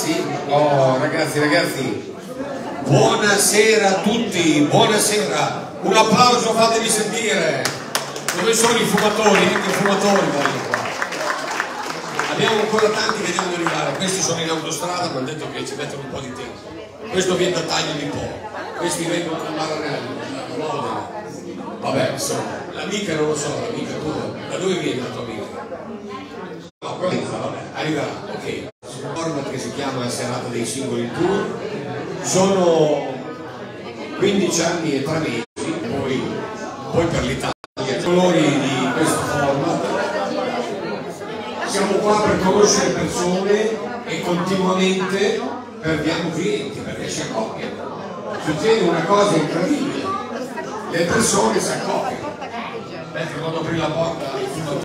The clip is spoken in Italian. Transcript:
ragazzi, oh ragazzi, buonasera a tutti, buonasera, un applauso, fatemi sentire. Dove sono i fumatori? Anche i fumatori vogliono qua. Abbiamo ancora tanti che devono arrivare, questi sono in autostrada, mi hanno detto che ci mettono un po' di tempo. Questo viene da Taglio di Po, questi vengono da Maranello, vabbè, insomma, l'amica non lo so, l'amica tua, da dove viene la tua amica? No, vabbè, arriverà, ok. Un format che si chiama La serata dei singoli tour, sono 15 anni e 3 mesi, poi per l'Italia, i colori di questo format. Siamo qua per conoscere persone e continuamente perdiamo clienti perché si accoppiano. Succede una cosa incredibile, le persone si accoppiano. Mentre quando apri la porta